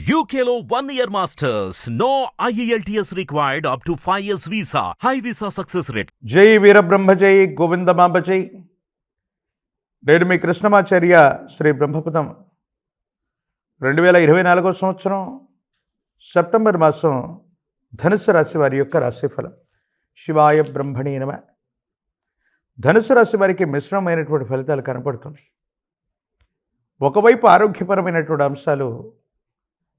UKLO 1 year masters. No IELTS required up to 5 years visa. High visa success rate. జై వీరబ్రహ్మ జై గోవిందమాంబ జై. నేను మీ కృష్ణమాచార్య శ్రీ బ్రహ్మపదం 2024 సంవత్సరం సెప్టెంబర్ మాసం ధనుసు రాశి వారి యొక్క రాశిఫలం. శివాయ బ్రహ్మణే నమః. ధనుసు రాశి వారికి మిశ్రమమైనటువంటి ఫలితాలు కనపడుతున్నాయి. ఒకవైపు ఆరోగ్యపరమైనటువంటి అంశాలు,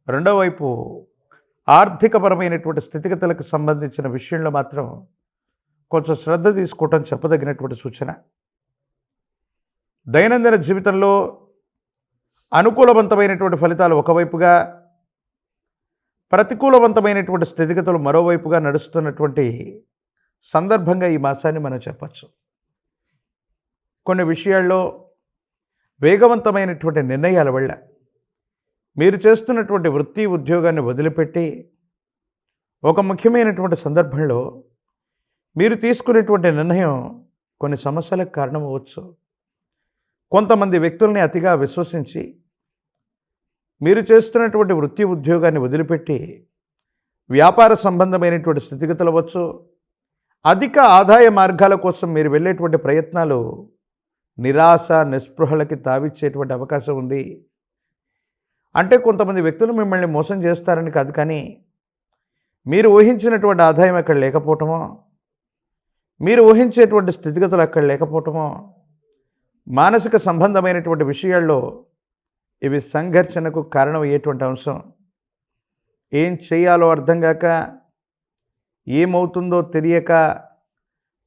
రెండో వైపు ఆర్థికపరమైనటువంటి స్థితిగతులకు సంబంధించిన విషయంలో మాత్రం కొంచెం శ్రద్ధ తీసుకోవటం చెప్పదగినటువంటి సూచన. దైనందిన జీవితంలో అనుకూలవంతమైనటువంటి ఫలితాలు ఒకవైపుగా, ప్రతికూలవంతమైనటువంటి స్థితిగతులు మరోవైపుగా నడుస్తున్నటువంటి సందర్భంగా ఈ మాసాన్ని మనం చెప్పచ్చు. కొన్ని విషయాల్లో వేగవంతమైనటువంటి నిర్ణయాల వల్ల మీరు చేస్తున్నటువంటి వృత్తి ఉద్యోగాన్ని వదిలిపెట్టి ఒక ముఖ్యమైనటువంటి సందర్భంలో మీరు తీసుకునేటువంటి నిర్ణయం కొన్ని సమస్యలకు కారణమవచ్చు. కొంతమంది వ్యక్తుల్ని అతిగా విశ్వసించి మీరు చేస్తున్నటువంటి వృత్తి ఉద్యోగాన్ని వదిలిపెట్టి వ్యాపార సంబంధమైనటువంటి స్థితిగతులు అవ్వచ్చు, అధిక ఆదాయ మార్గాల కోసం మీరు వెళ్ళేటువంటి ప్రయత్నాలు నిరాశ నిస్పృహలకి తావిచ్చేటువంటి అవకాశం ఉంది. అంటే కొంతమంది వ్యక్తులు మిమ్మల్ని మోసం చేస్తారని కాదు, కానీ మీరు ఊహించినటువంటి ఆదాయం అక్కడ లేకపోవటమో, మీరు ఊహించేటువంటి స్థితిగతులు అక్కడ లేకపోవటమో, మానసిక సంబంధమైనటువంటి విషయాల్లో ఇవి సంఘర్షణకు కారణమయ్యేటువంటి అంశం. ఏం చేయాలో అర్థం కాక, ఏమవుతుందో తెలియక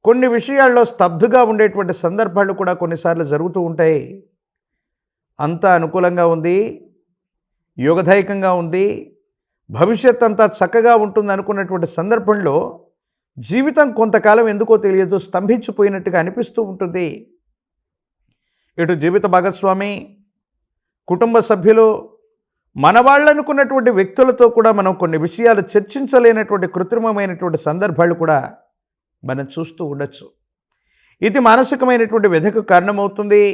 కొన్ని విషయాల్లో స్తబ్దుగా ఉండేటువంటి సందర్భాలు కూడా కొన్నిసార్లు జరుగుతూ ఉంటాయి. అంతా అనుకూలంగా ఉంది, యోగదాయకంగా ఉంది, భవిష్యత్ అంతా చక్కగా ఉంటుంది అనుకున్నటువంటి సందర్భంలో జీవితం కొంతకాలం ఎందుకో తెలియదు స్తంభించిపోయినట్టుగా అనిపిస్తూ ఉంటుంది. ఇటు జీవిత భాగస్వామి, కుటుంబ సభ్యులు, మన వాళ్ళు అనుకున్నటువంటి వ్యక్తులతో కూడా మనం కొన్ని విషయాలు చర్చించలేనటువంటి కృత్రిమమైనటువంటి సందర్భాలు కూడా మనం చూస్తూ ఉండొచ్చు. ఇది మానసికమైనటువంటి వ్యధకు కారణమవుతుంది.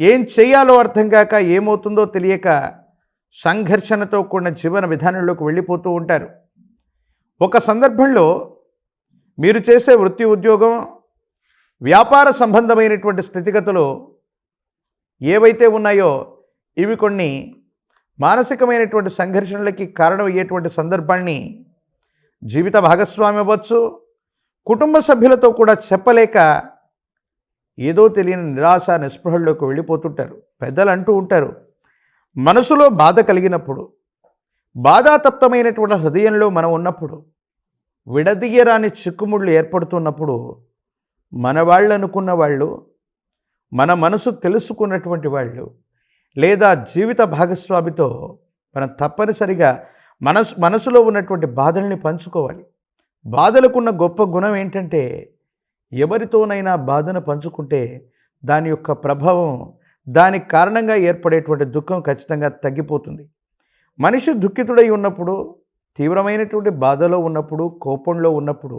ఏం చేయాలో అర్థం కాక, ఏమవుతుందో తెలియక సంఘర్షణతో కూడిన జీవన విధానంలోకి వెళ్ళిపోతూ ఉంటారు. ఒక సందర్భంలో మీరు చేసే వృత్తి ఉద్యోగం, వ్యాపార సంబంధమైనటువంటి స్థితిగతులు ఏవైతే ఉన్నాయో ఇవి కొన్ని మానసికమైనటువంటి సంఘర్షణలకి కారణమయ్యేటువంటి సందర్భాన్ని జీవిత భాగస్వామి అవ్వచ్చు, కుటుంబ సభ్యులతో కూడా చెప్పలేక ఏదో తెలియని నిరాశ నిస్పృహల్లోకి వెళ్ళిపోతుంటారు. పెద్దలు అంటూ ఉంటారు, మనసులో బాధ కలిగినప్పుడు, బాధాతప్తమైనటువంటి హృదయంలో మనం ఉన్నప్పుడు, విడదీయరాని చిక్కుముళ్ళు ఏర్పడుతున్నప్పుడు మన వాళ్ళు అనుకున్న వాళ్ళు, మన మనసు తెలుసుకున్నటువంటి వాళ్ళు, లేదా జీవిత భాగస్వామితో మనం తప్పనిసరిగా మనసులో ఉన్నటువంటి బాధల్ని పంచుకోవాలి. బాధలకున్న గొప్ప గుణం ఏంటంటే, ఎవరితోనైనా బాధను పంచుకుంటే దాని యొక్క ప్రభావం, దానికి కారణంగా ఏర్పడేటువంటి దుఃఖం ఖచ్చితంగా తగ్గిపోతుంది. మనిషి దుఃఖితుడై ఉన్నప్పుడు, తీవ్రమైనటువంటి బాధలో ఉన్నప్పుడు, కోపంలో ఉన్నప్పుడు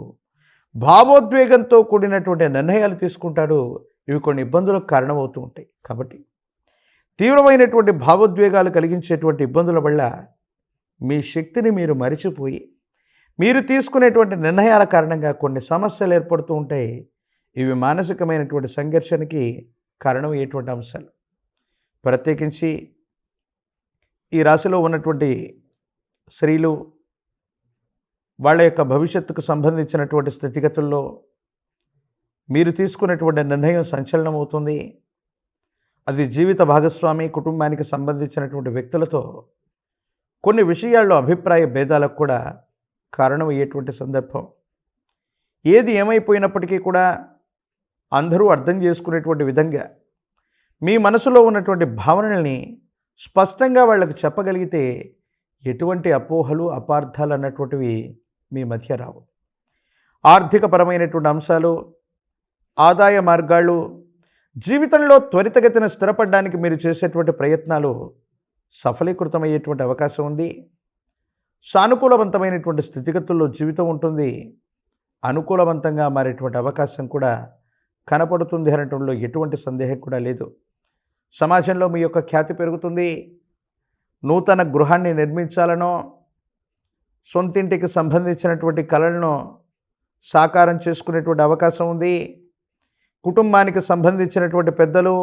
భావోద్వేగంతో కూడినటువంటి నిర్ణయాలు తీసుకుంటాడు. ఇవి కొన్ని ఇబ్బందులకు కారణమవుతూ ఉంటాయి. కాబట్టి తీవ్రమైనటువంటి భావోద్వేగాలు కలిగించేటువంటి ఇబ్బందుల వల్ల మీ శక్తిని మీరు మరిచిపోయి మీరు తీసుకునేటువంటి నిర్ణయాల కారణంగా కొన్ని సమస్యలు ఏర్పడుతూ ఉంటాయి. ఇవి మానసికమైనటువంటి సంఘర్షణకి కారణమయ్యేటువంటి అంశాలు. ప్రత్యేకించి ఈ రాశిలో ఉన్నటువంటి స్త్రీలు వాళ్ళ యొక్క భవిష్యత్తుకు సంబంధించినటువంటి స్థితిగతుల్లో మీరు తీసుకునేటువంటి నిర్ణయం సంచలనం అవుతుంది. అది జీవిత భాగస్వామి, కుటుంబానికి సంబంధించినటువంటి వ్యక్తులతో కొన్ని విషయాల్లో అభిప్రాయ భేదాలకు కూడా కారణమయ్యేటువంటి సందర్భం. ఏది ఏమైపోయినప్పటికీ కూడా అందరూ అర్థం చేసుకునేటువంటి విధంగా మీ మనసులో ఉన్నటువంటి భావనల్ని స్పష్టంగా వాళ్ళకు చెప్పగలిగితే ఎటువంటి అపోహలు, అపార్థాలు అన్నటువంటివి మీ మధ్య రావు. ఆర్థికపరమైనటువంటి అంశాలు, ఆదాయ మార్గాలు, జీవితంలో త్వరితగతిన స్థిరపడడానికి మీరు చేసేటువంటి ప్రయత్నాలు సఫలీకృతమయ్యేటువంటి అవకాశం ఉంది. సానుకూలవంతమైనటువంటి స్థితిగతుల్లో జీవితం ఉంటుంది. అనుకూలవంతంగా మారేటువంటి అవకాశం కూడా కనపడుతుంది అనటంలో ఎటువంటి సందేహం కూడా లేదు. సమాజంలో మీ యొక్క ఖ్యాతి పెరుగుతుంది. నూతన గృహాన్ని నిర్మించాలనో, సొంతింటికి సంబంధించినటువంటి కలలను సాకారం చేసుకునేటువంటి అవకాశం ఉంది. కుటుంబానికి సంబంధించినటువంటి పెద్దలు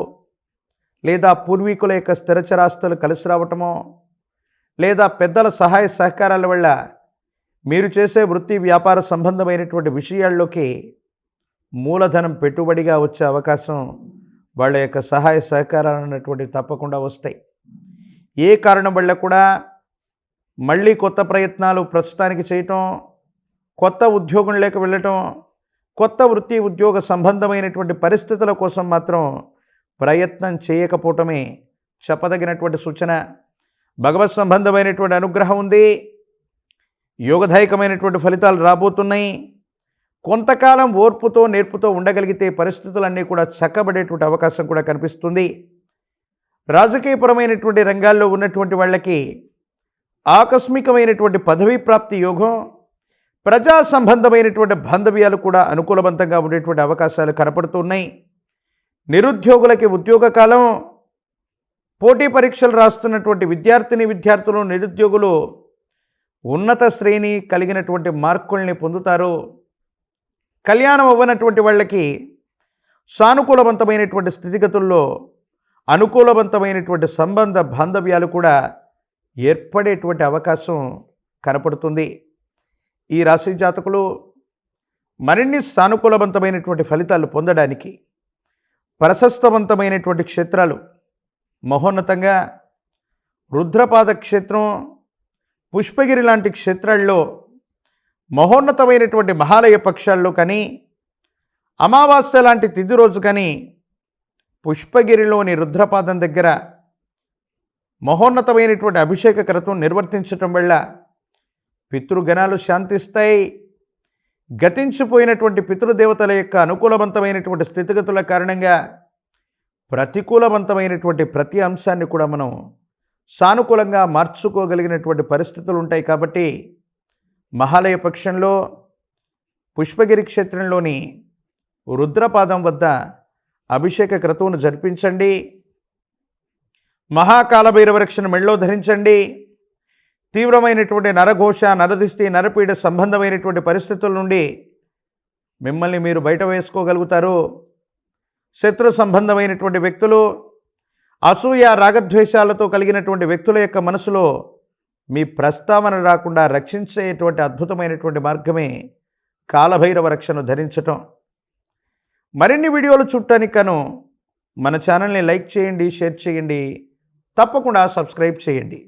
లేదా పూర్వీకుల యొక్క స్థిరచరాస్తులు కలిసి రావటమో, లేదా పెద్దల సహాయ సహకారాల వల్ల మీరు చేసే వృత్తి వ్యాపార సంబంధమైనటువంటి విషయాల్లోకి మూలధనం పెట్టుబడిగా వచ్చే అవకాశం, వాళ్ళ యొక్క సహాయ సహకారాలు అన్నటువంటి తప్పకుండా వస్తాయి. ఏ కారణం వల్ల కూడా మళ్ళీ కొత్త ప్రయత్నాలు ప్రస్తుతానికి చేయటం, కొత్త ఉద్యోగంలోకి వెళ్ళటం, కొత్త వృత్తి ఉద్యోగ సంబంధమైనటువంటి పరిస్థితుల కోసం మాత్రం ప్రయత్నం చేయకపోవటమే చెప్పదగినటువంటి సూచన. భగవత్ సంబంధమైనటువంటి అనుగ్రహం ఉంది. యోగదాయకమైనటువంటి ఫలితాలు రాబోతున్నాయి. కొంతకాలం ఓర్పుతో నేర్పుతో ఉండగలిగితే పరిస్థితులన్నీ కూడా చక్కబడేటువంటి అవకాశం కూడా కనిపిస్తుంది. రాజకీయపరమైనటువంటి రంగాల్లో ఉన్నటువంటి వాళ్ళకి ఆకస్మికమైనటువంటి పదవీ ప్రాప్తి యోగం, ప్రజా సంబంధమైనటువంటి బాంధవ్యాలు కూడా అనుకూలవంతంగా ఉండేటువంటి అవకాశాలు కనపడుతున్నాయి. నిరుద్యోగులకి ఉద్యోగ కాలం, పోటీ పరీక్షలు రాస్తున్నటువంటి విద్యార్థులు నిరుద్యోగులు ఉన్నత శ్రేణి కలిగినటువంటి మార్కుల్ని పొందుతారు. కళ్యాణం అవ్వనటువంటి వాళ్ళకి సానుకూలవంతమైనటువంటి స్థితిగతుల్లో అనుకూలవంతమైనటువంటి సంబంధ బాంధవ్యాలు కూడా ఏర్పడేటువంటి అవకాశం కనపడుతుంది. ఈ రాశి జాతకులు మరిన్ని సానుకూలవంతమైనటువంటి ఫలితాలు పొందడానికి ప్రశస్తవంతమైనటువంటి క్షేత్రాలు మహోన్నతంగా రుద్రపాద క్షేత్రం, పుష్పగిరి లాంటి క్షేత్రాల్లో మహోన్నతమైనటువంటి మహాలయ పక్షాల్లో కానీ, అమావాస్య లాంటి తిథి రోజు కానీ పుష్పగిరిలోని రుద్రపాదం దగ్గర మహోన్నతమైనటువంటి అభిషేక క్రతువు నిర్వర్తించటం వల్ల పితృగణాలు శాంతిస్తాయి. గతించిపోయినటువంటి పితృదేవతల యొక్క అనుకూలవంతమైనటువంటి స్థితిగతుల కారణంగా ప్రతికూలవంతమైనటువంటి ప్రతి అంశాన్ని కూడా మనం సానుకూలంగా మార్చుకోగలిగినటువంటి పరిస్థితులు ఉంటాయి. కాబట్టి మహాలయ పక్షంలో పుష్పగిరి క్షేత్రంలోని రుద్రపాదం వద్ద అభిషేక క్రతువును జరిపించండి. మహాకాలభైరవ రక్షను మెళ్ళో ధరించండి. తీవ్రమైనటువంటి నరఘోష, నరదిష్టి, నరపీడ సంబంధమైనటువంటి పరిస్థితుల నుండి మిమ్మల్ని మీరు బయట వేసుకోగలుగుతారు. శత్రు సంబంధమైనటువంటి వ్యక్తులు, అసూయ రాగద్వేషాలతో కలిగినటువంటి వ్యక్తుల యొక్క మనసులో మీ ప్రస్తావన రాకుండా రక్షించేటువంటి అద్భుతమైనటువంటి మార్గమే కాలభైరవ రక్షను ధరించటం. మరిన్ని వీడియోలు చూడటానికి గాను మన ఛానల్ని లైక్ చేయండి, షేర్ చేయండి, తప్పకుండా సబ్స్క్రైబ్ చేయండి.